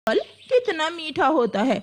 फल कितना मीठा होता है।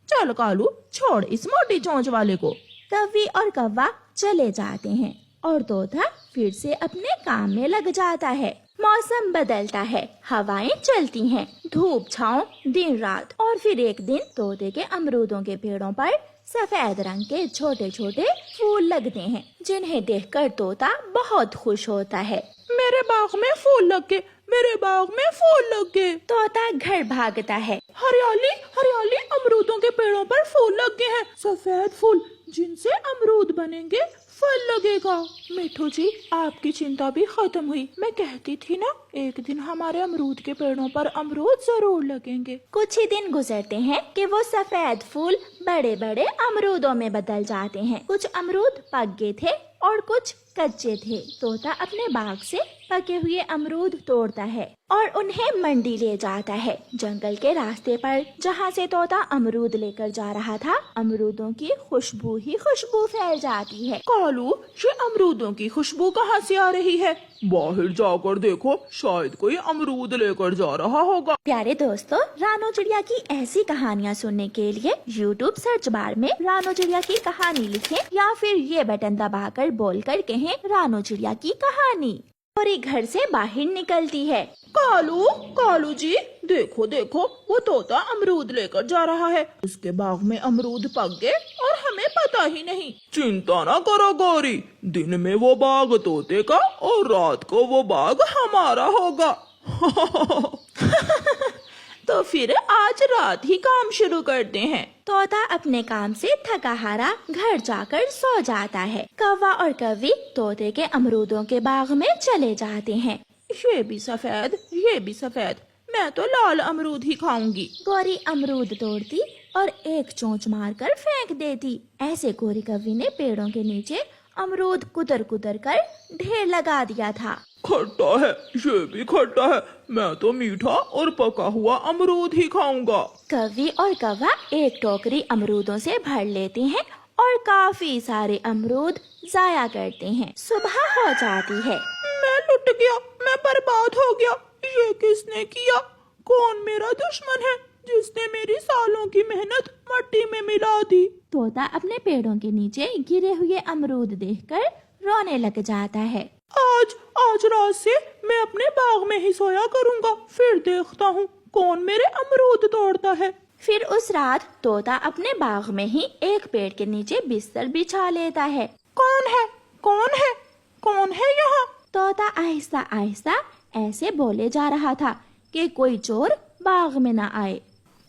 चल कालू, छोड़ इस मोटी चोंच वाले को। कौवी और कौवा चले जाते हैं और तोता फिर से अपने काम में लग जाता है। मौसम बदलता है, हवाएं चलती हैं, धूप छांव दिन रात। और फिर एक दिन तोते के अमरूदों के पेड़ों पर सफेद रंग के छोटे छोटे फूल लगते हैं, जिन्हें देखकर तोता बहुत खुश होता है। मेरे बाग में फूल लग गए, मेरे बाग में फूल लग गए। तोता घर भागता है। हरियाली हरियाली, अमरूदों के पेड़ों पर फूल लग गए हैं, सफेद फूल जिनसे अमरूद बनेंगे, फल लगेगा। मिठू जी, आपकी चिंता भी खत्म हुई। मैं कहती थी ना, एक दिन हमारे अमरूद के पेड़ों पर अमरूद जरूर लगेंगे। कुछ ही दिन गुजरते हैं कि वो सफेद फूल बड़े बड़े अमरूदों में बदल जाते हैं। कुछ अमरूद पक गए थे और कुछ कच्चे थे। तोता अपने बाग से पके हुए अमरूद तोड़ता है और उन्हें मंडी ले जाता है। जंगल के रास्ते पर जहाँ से तोता अमरूद लेकर जा रहा था, अमरूदों की खुशबू ही खुशबू फैल जाती है। कालू, ये अमरूदों की खुशबू कहाँ से आ रही है? बाहर जाकर देखो, शायद कोई अमरूद लेकर जा रहा होगा। प्यारे दोस्तों, रानो चिड़िया की ऐसी कहानियाँ सुनने के लिए YouTube सर्च बार में रानो चिड़िया की कहानी लिखें या फिर ये बटन दबाकर बोलकर कहें रानो चिड़िया की कहानी। और एक घर से बाहर निकलती है। कालू, कालू जी, देखो देखो, वो तोता अमरूद लेकर जा रहा है। उसके बाग में अमरूद पक गए और हमें पता ही नहीं। चिंता ना करो गौरी, दिन में वो बाग तोते का और रात को वो बाग हमारा होगा। तो फिर आज रात ही काम शुरू करते हैं। तोता अपने काम से थका हारा घर जाकर सो जाता है। कौवा और कौवी तोते के अमरूदों के बाग में चले जाते हैं। ये भी सफेद, ये भी सफेद, मैं तो लाल अमरूद ही खाऊंगी। गौरी अमरूद तोड़ती और एक चोंच मारकर फेंक देती। ऐसे गोरी कौवी ने पेड़ों के नीचे अमरूद कुतर कुतर कर ढेर लगा दिया था। खट्टा है, ये भी खट्टा है, मैं तो मीठा और पका हुआ अमरूद ही खाऊंगा। कौवी और कौवा एक टोकरी अमरूदों से भर लेते हैं और काफी सारे अमरूद जाया करते हैं। सुबह हो जाती है। मैं लुट गया, मैं बर्बाद हो गया। ये किसने किया? कौन मेरा दुश्मन है जिसने मेरी सालों की मेहनत मट्टी में मिला दी? तोता अपने पेड़ों के नीचे गिरे हुए अमरूद देखकर रोने लग जाता है। आज रात से मैं अपने बाग में ही सोया करूंगा, फिर देखता हूँ कौन मेरे अमरूद तोड़ता है। फिर उस रात तोता अपने बाग में ही एक पेड़ के नीचे बिस्तर बिछा लेता है। कौन है? कौन है? कौन है यहाँ? तोता आहिस्ता आहिस्ता ऐसे बोले जा रहा था कि कोई चोर बाग में न आए।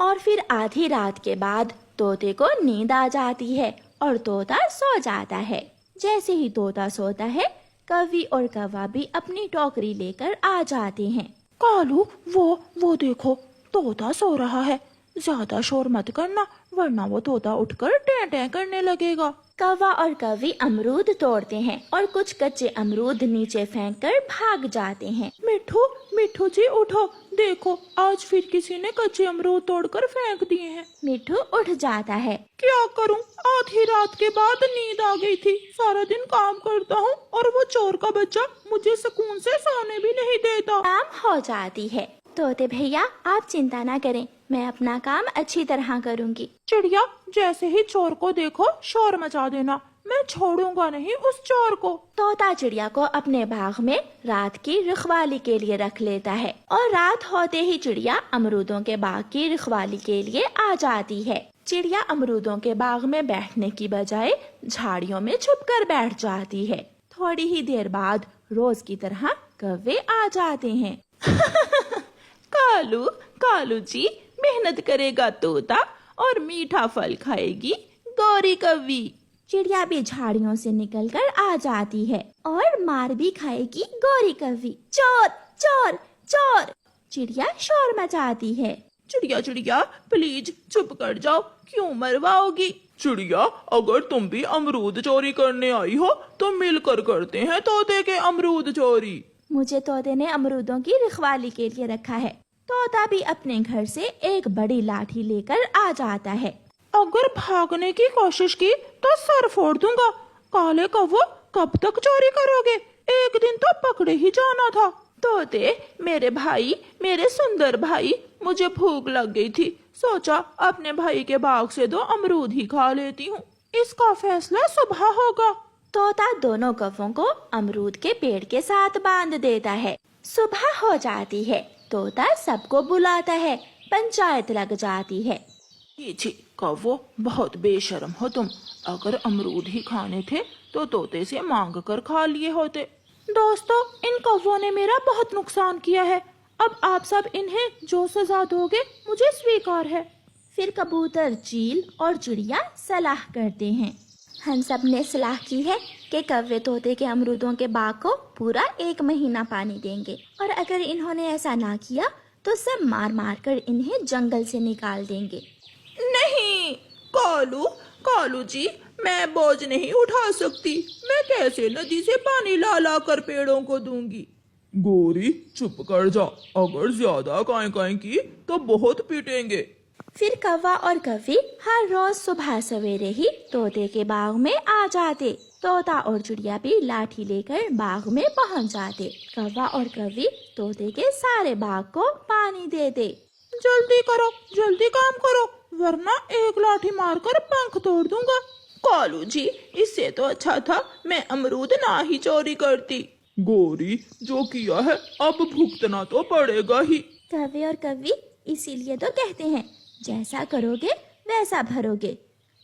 और फिर आधी रात के बाद तोते को नींद आ जाती है और तोता सो जाता है। जैसे ही तोता सोता है, कौवी और कौवा भी अपनी टोकरी लेकर आ जाते हैं। कालू, वो देखो, तोता सो रहा है। ज्यादा शोर मत करना, वरना वो तोता उठकर टें टें करने लगेगा। कौवा और कौवी अमरूद तोड़ते हैं और कुछ कच्चे अमरूद नीचे फेंककर भाग जाते हैं। मिठू जी उठो, देखो आज फिर किसी ने कच्चे अमरूद तोड़कर फेंक दिए हैं। मिठू उठ जाता है। क्या करूं, आधी रात के बाद नींद आ गई थी। सारा दिन काम करता हूं और वो चोर का बच्चा मुझे सुकून से सोने भी नहीं देता। काम हो जाती है। तोते भैया, आप चिंता ना करें, मैं अपना काम अच्छी तरह करूंगी। चिड़िया, जैसे ही चोर को देखो शोर मचा देना, मैं छोड़ूंगा नहीं उस चोर को। तोता चिड़िया को अपने बाग में रात की रखवाली के लिए रख लेता है और रात होते ही चिड़िया अमरूदों के बाग की रखवाली के लिए आ जाती है। चिड़िया अमरूदों के बाग में बैठने की बजाय झाड़ियों में छुपकर बैठ जाती है। थोड़ी ही देर बाद रोज की तरह कौवे आ जाते हैं। कालू जी, मेहनत करेगा तोता और मीठा फल खाएगी गौरी कौवी। चिड़िया भी झाड़ियों से निकलकर आ जाती है और मार भी खाएगी गौरी कौवी। चोर चोर चोर! चिड़िया शोर मचाती है। चिड़िया प्लीज चुप कर जाओ, क्यों मरवाओगी? चिड़िया, अगर तुम भी अमरूद चोरी करने आई हो तो मिलकर करते हैं तोते के अमरूद चोरी। मुझे तोते ने अमरूदों की रखवाली के लिए रखा है। तोता भी अपने घर से एक बड़ी लाठी लेकर आ जाता है। अगर भागने की कोशिश की तो सर फोड़ दूंगा। काले कौवे, कब तक चोरी करोगे? एक दिन तो पकड़े ही जाना था। तोते, मेरे भाई, मेरे सुंदर भाई, मुझे भूख लग गई थी। सोचा अपने भाई के बाग से 2 अमरूद ही खा लेती हूँ। इसका फैसला सुबह होगा। तोता दोनों कौवों को अमरूद के पेड़ के साथ बांध देता है। सुबह हो जाती है। तोता सबको बुलाता है। पंचायत लग जाती है। छी, कौवो, बहुत बेशर्म हो तुम। अगर अमरूद ही खाने थे तो तोते से मांग कर खा लिए होते। दोस्तों, इन कौवों ने मेरा बहुत नुकसान किया है। अब आप सब इन्हें जो सजा दोगे मुझे स्वीकार है। फिर कबूतर, चील और चिड़िया सलाह करते हैं। हम सब ने सलाह की है कि कौवे तोते के अमरूदों के बाग को पूरा 1 महीना पानी देंगे, और अगर इन्होंने ऐसा ना किया तो सब मार मार कर इन्हें जंगल से निकाल देंगे। नहीं, कालू, कालू जी, मैं बोझ नहीं उठा सकती। मैं कैसे नदी से पानी ला ला कर पेड़ों को दूंगी। गोरी, चुप कर जा। अगर ज्यादा काई काई की तो बहुत पीटेंगे। फिर कौवा और कौवी हर रोज सुबह सवेरे ही तोते के बाग में आ जाते। तोता और चिड़िया भी लाठी लेकर बाग में पहुंच जाते। कौवा और कौवी तोते के सारे बाग को पानी देते। जल्दी करो, जल्दी काम करो, वरना एक लाठी मारकर पंख तोड़ दूंगा। कालू जी, इससे तो अच्छा था मैं अमरूद ना ही चोरी करती। गोरी, जो किया है अब भुगतना तो पड़ेगा ही। कौवे और कौवी इसीलिए तो कहते हैं, जैसा करोगे वैसा भरोगे।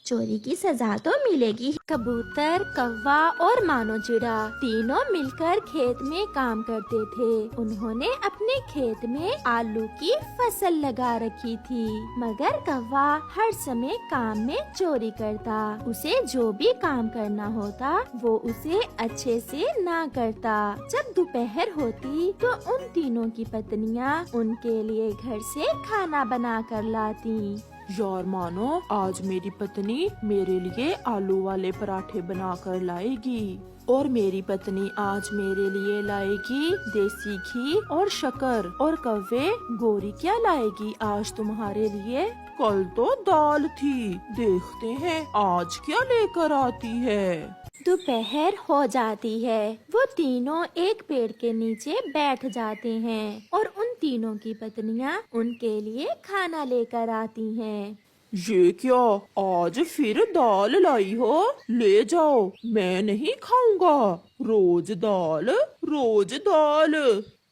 चोरी की सजा तो मिलेगी। कबूतर, कौवा और मानो चिड़ा तीनों मिलकर खेत में काम करते थे। उन्होंने अपने खेत में आलू की फसल लगा रखी थी, मगर कौवा हर समय काम में चोरी करता। उसे जो भी काम करना होता वो उसे अच्छे से ना करता। जब दोपहर होती तो उन तीनों की पत्नियां उनके लिए घर से खाना बना कर लाती। यार मानो, आज मेरी पत्नी मेरे लिए आलू वाले पराठे बना कर लाएगी, और मेरी पत्नी आज मेरे लिए लाएगी देसी घी और शक्कर। और कौवे, गोरी क्या लाएगी आज तुम्हारे लिए? कल तो दाल थी, देखते हैं आज क्या लेकर आती है। दोपहर हो जाती है। वो तीनों एक पेड़ के नीचे बैठ जाते हैं और उन तीनों की पत्नियां उनके लिए खाना लेकर आती हैं। ये क्या, आज फिर दाल लाई हो? ले जाओ, मैं नहीं खाऊंगा। रोज दाल, रोज दाल।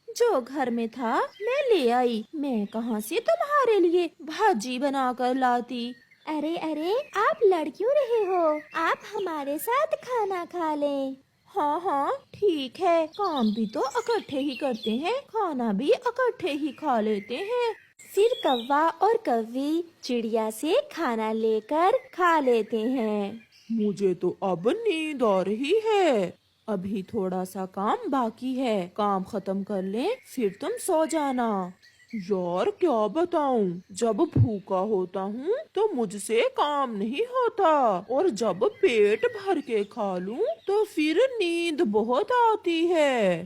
जो घर में था मैं ले आई। मैं कहाँ से तुम्हारे लिए भाजी बना कर लाती। अरे अरे, आप लड़ क्यों रहे हो? आप हमारे साथ खाना खा लें। हाँ हाँ ठीक है, काम भी तो इकट्ठे ही करते हैं, खाना भी इकट्ठे ही खा लेते हैं। फिर कौवा और कौवी चिड़िया से खाना लेकर खा लेते हैं। मुझे तो अब नींद आ रही है। अभी थोड़ा सा काम बाकी है, काम खत्म कर ले फिर तुम सो जाना। यार क्या बताऊं, जब भूखा होता हूँ तो मुझसे काम नहीं होता, और जब पेट भर के खा लूं तो फिर नींद बहुत आती है।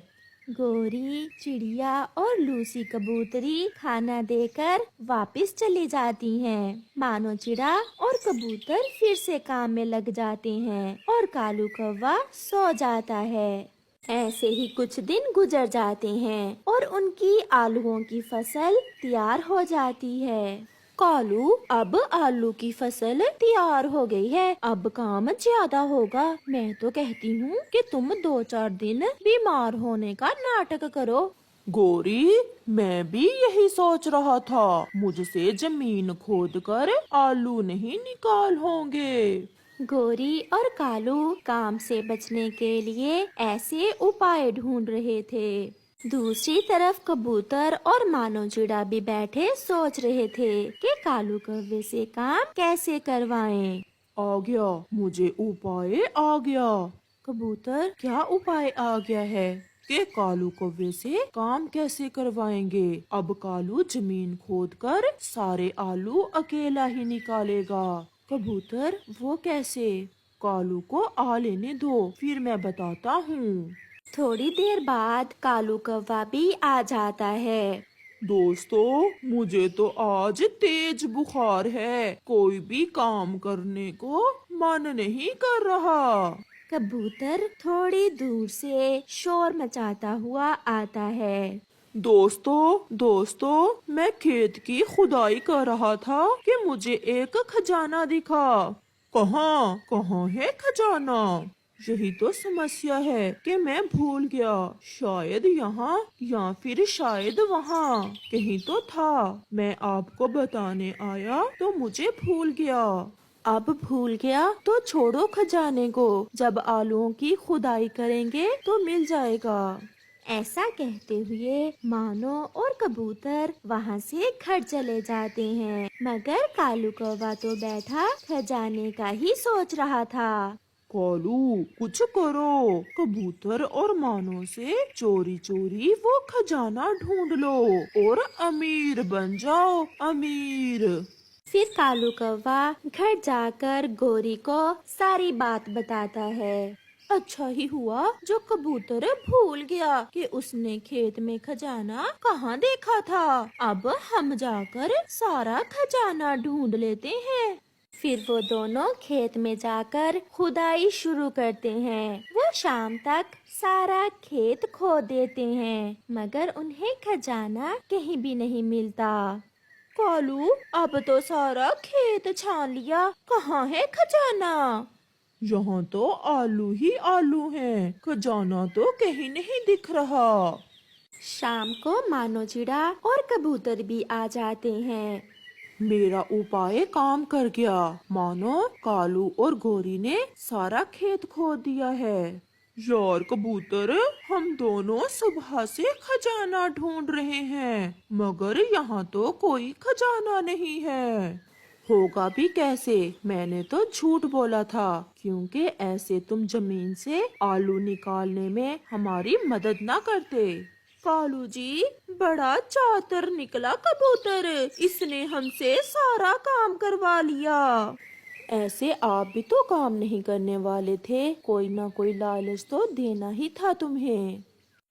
गोरी, चिड़िया और लूसी कबूतरी खाना देकर वापस चली जाती हैं। मानो चिड़ा और कबूतर फिर से काम में लग जाते हैं और कालू कौवा सो जाता है। ऐसे ही कुछ दिन गुजर जाते हैं और उनकी आलूओं की फसल तैयार हो जाती है। कालू, अब आलू की फसल तैयार हो गई है, अब काम ज्यादा होगा। मैं तो कहती हूँ कि तुम 2-4 दिन बीमार होने का नाटक करो। गोरी, मैं भी यही सोच रहा था, मुझसे जमीन खोदकर आलू नहीं निकाल होंगे। गोरी और कालू काम से बचने के लिए ऐसे उपाय ढूंढ रहे थे। दूसरी तरफ कबूतर और मानो चिड़ा भी बैठे सोच रहे थे कि कालू कौवे से काम कैसे करवाएं। आ गया, मुझे उपाय आ गया। कबूतर, क्या उपाय आ गया है कि कालू कौवे से काम कैसे करवाएंगे? अब कालू जमीन खोदकर सारे आलू अकेला ही निकालेगा। कबूतर, वो कैसे? कालू को आ लेने दो, फिर मैं बताता हूँ। थोड़ी देर बाद कालू कौवा भी आ जाता है। दोस्तों, मुझे तो आज तेज बुखार है, कोई भी काम करने को मन नहीं कर रहा। कबूतर थोड़ी दूर से शोर मचाता हुआ आता है। दोस्तों, मैं खेत की खुदाई कर रहा था कि मुझे एक खजाना दिखा। कहाँ है खजाना? यही तो समस्या है कि मैं भूल गया। शायद यहाँ या फिर शायद वहाँ कहीं तो था। मैं आपको बताने आया तो मुझे भूल गया। अब भूल गया तो छोड़ो खजाने को, जब आलूओं की खुदाई करेंगे तो मिल जाएगा। ऐसा कहते हुए मानो और कबूतर वहाँ से घर चले जाते हैं, मगर कालू कौवा तो बैठा खजाने का ही सोच रहा था। कालू, कुछ करो। कबूतर और मानो से चोरी चोरी वो खजाना ढूंढ लो और अमीर बन जाओ, अमीर। फिर कालू कौवा घर जाकर गोरी को सारी बात बताता है। अच्छा ही हुआ जो कबूतर भूल गया कि उसने खेत में खजाना कहाँ देखा था। अब हम जाकर सारा खजाना ढूंढ लेते हैं। फिर वो दोनों खेत में जाकर खुदाई शुरू करते हैं। वो शाम तक सारा खेत खोद देते हैं, मगर उन्हें खजाना कहीं भी नहीं मिलता। कालू, अब तो सारा खेत छान लिया, कहाँ है खजाना? यहाँ तो आलू ही आलू हैं, खजाना तो कहीं नहीं दिख रहा। शाम को मानो चिड़ा और कबूतर भी आ जाते हैं। मेरा उपाय काम कर गया। मानो कालू और गोरी ने सारा खेत खोद दिया है। यार कबूतर, हम दोनों सुबह से खजाना ढूंढ रहे हैं, मगर यहाँ तो कोई खजाना नहीं है। होगा भी कैसे? मैंने तो झूठ बोला था, क्योंकि ऐसे तुम जमीन से आलू निकालने में हमारी मदद ना करते। कालू जी, बड़ा चातर निकला कबूतर, इसने हमसे सारा काम करवा लिया। ऐसे आप भी तो काम नहीं करने वाले थे, कोई ना कोई लालच तो देना ही था तुम्हें।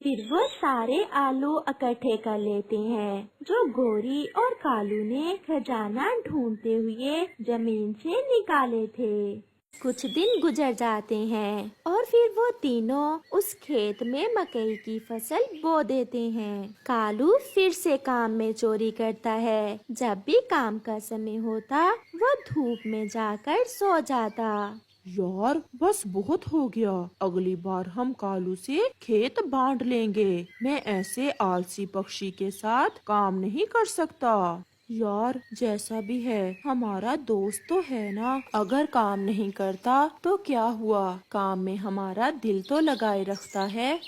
फिर वो सारे आलू इकट्ठे कर लेते हैं जो गोरी और कालू ने खजाना ढूंढते हुए जमीन से निकाले थे। कुछ दिन गुजर जाते हैं और फिर वो तीनों उस खेत में मकई की फसल बो देते हैं। कालू फिर से काम में चोरी करता है। जब भी काम का समय होता वो धूप में जाकर सो जाता। यार बस बहुत हो गया, अगली बार हम कालू से खेत बांट लेंगे। मैं ऐसे आलसी पक्षी के साथ काम नहीं कर सकता। यार जैसा भी है हमारा दोस्त तो है ना, अगर काम नहीं करता तो क्या हुआ, काम में हमारा दिल तो लगाए रखता है।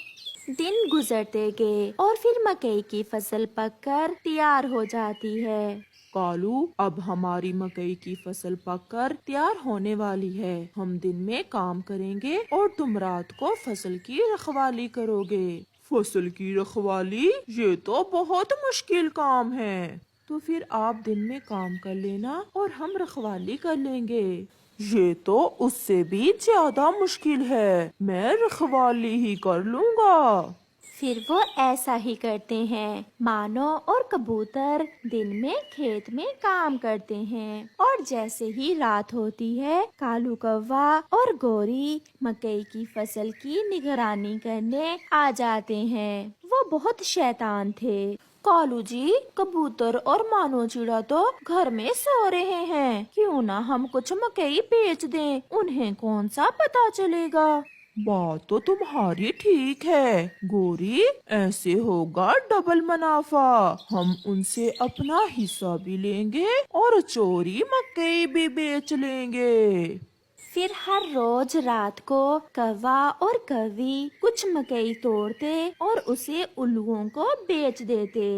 दिन गुजरते गए और फिर मकई की फसल पककर तैयार हो जाती है। कालू, अब हमारी मकई की फसल पककर तैयार होने वाली है। हम दिन में काम करेंगे और तुम रात को फसल की रखवाली करोगे। फसल की रखवाली? ये तो बहुत मुश्किल काम है। तो फिर आप दिन में काम कर लेना और हम रखवाली कर लेंगे। ये तो उससे भी ज्यादा मुश्किल है, मैं रखवाली ही कर लूँगा। फिर वो ऐसा ही करते हैं। मानो और कबूतर दिन में खेत में काम करते हैं और जैसे ही रात होती है कालू कौवा और गोरी मकई की फसल की निगरानी करने आ जाते हैं। वो बहुत शैतान थे। कालू जी, कबूतर और मानो चिड़ा तो घर में सो रहे हैं, क्यों ना हम कुछ मकई बेच दें, उन्हें कौन सा पता चलेगा। बात तो तुम्हारी ठीक है गोरी, ऐसे होगा डबल मुनाफा। हम उनसे अपना हिस्सा भी लेंगे और चोरी मकई भी बेच लेंगे। फिर हर रोज रात को कौवा और कौवी कुछ मकई तोड़ते और उसे उल्लुओं को बेच देते।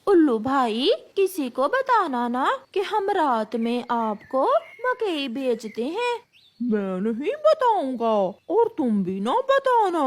उल्लू भाई, किसी को बताना ना कि हम रात में आपको मकई बेचते हैं। मैं नहीं बताऊंगा और तुम भी ना बताना।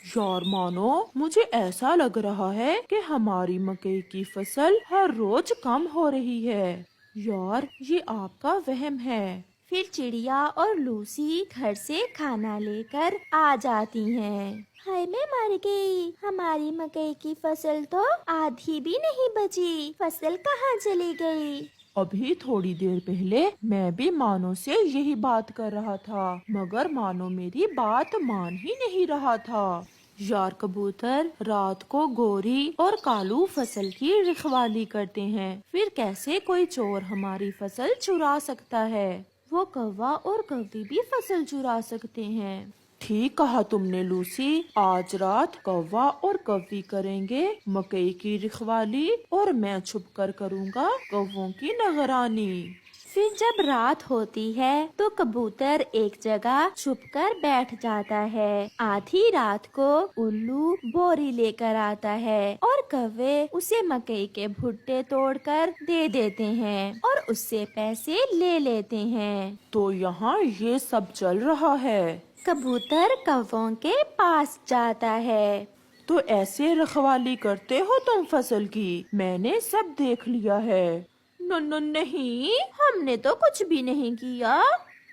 यार मानो, मुझे ऐसा लग रहा है कि हमारी मकई की फसल हर रोज कम हो रही है। यार ये आपका वहम है। फिर चिड़िया और लूसी घर से खाना लेकर आ जाती हैं। हाय मैं मर गई, हमारी मकई की फसल तो आधी भी नहीं बची, फसल कहाँ चली गई। अभी थोड़ी देर पहले मैं भी मानो से यही बात कर रहा था, मगर मानो मेरी बात मान ही नहीं रहा था। यार कबूतर, रात को गोरी और कालू फसल की रखवाली करते हैं, फिर कैसे कोई चोर हमारी फसल चुरा सकता है? वो कौवा और कौवी भी फसल चुरा सकते हैं। ठीक कहा तुमने लूसी, आज रात कौवा और कौवी करेंगे मकई की रखवाली और मैं छुपकर करूँगा कौवों की निगरानी। फिर जब रात होती है तो कबूतर एक जगह छुपकर बैठ जाता है। आधी रात को उल्लू बोरी लेकर आता है और कौवे उसे मकई के भुट्टे तोड़कर दे देते हैं और उससे पैसे ले लेते हैं। तो यहाँ ये सब चल रहा है। कबूतर कौवों के पास जाता है। तो ऐसे रखवाली करते हो तुम फसल की? मैंने सब देख लिया है। नहीं, हमने तो कुछ भी नहीं किया।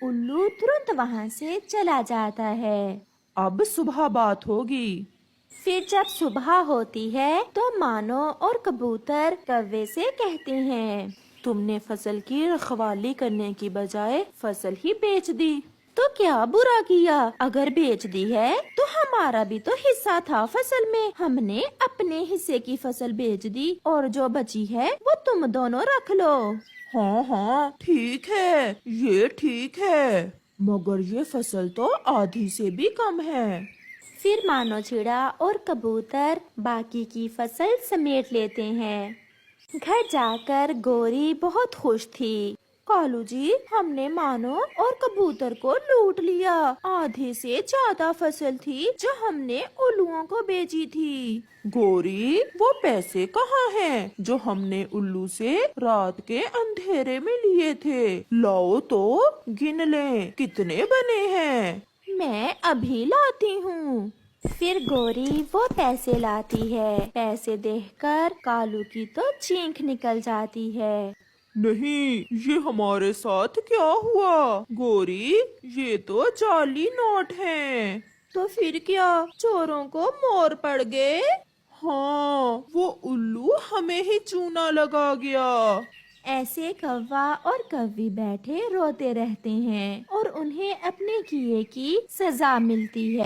उल्लू तुरंत वहाँ से चला जाता है। अब सुबह बात होगी। फिर जब सुबह होती है तो मानो और कबूतर कौवे से कहते हैं, तुमने फसल की रखवाली करने की बजाय फसल ही बेच दी। तो क्या बुरा किया? अगर बेच दी है तो हमारा भी तो हिस्सा था फसल में। हमने अपने हिस्से की फसल बेच दी और जो बची है वो तुम दोनों रख लो। हाँ हाँ ठीक है, ये ठीक है, मगर ये फसल तो आधी से भी कम है। फिर मानो चिड़ा और कबूतर बाकी की फसल समेट लेते हैं। घर जाकर गोरी बहुत खुश थी। कालू जी, हमने मानो और कबूतर को लूट लिया। आधे से ज्यादा फसल थी जो हमने उल्लुओं को बेची थी। गोरी, वो पैसे कहाँ हैं जो हमने उल्लू से रात के अंधेरे में लिए थे? लाओ तो गिन लें कितने बने हैं। मैं अभी लाती हूँ। फिर गोरी वो पैसे लाती है। पैसे देखकर कालू की तो चीख निकल जाती है। नहीं, ये हमारे साथ क्या हुआ? गोरी, ये तो जाली नोट हैं। तो फिर क्या, चोरों को मोर पड़ गए? हाँ, वो उल्लू हमें ही चूना लगा गया। ऐसे कौवा और कौवी बैठे रोते रहते हैं और उन्हें अपने किए की सजा मिलती है।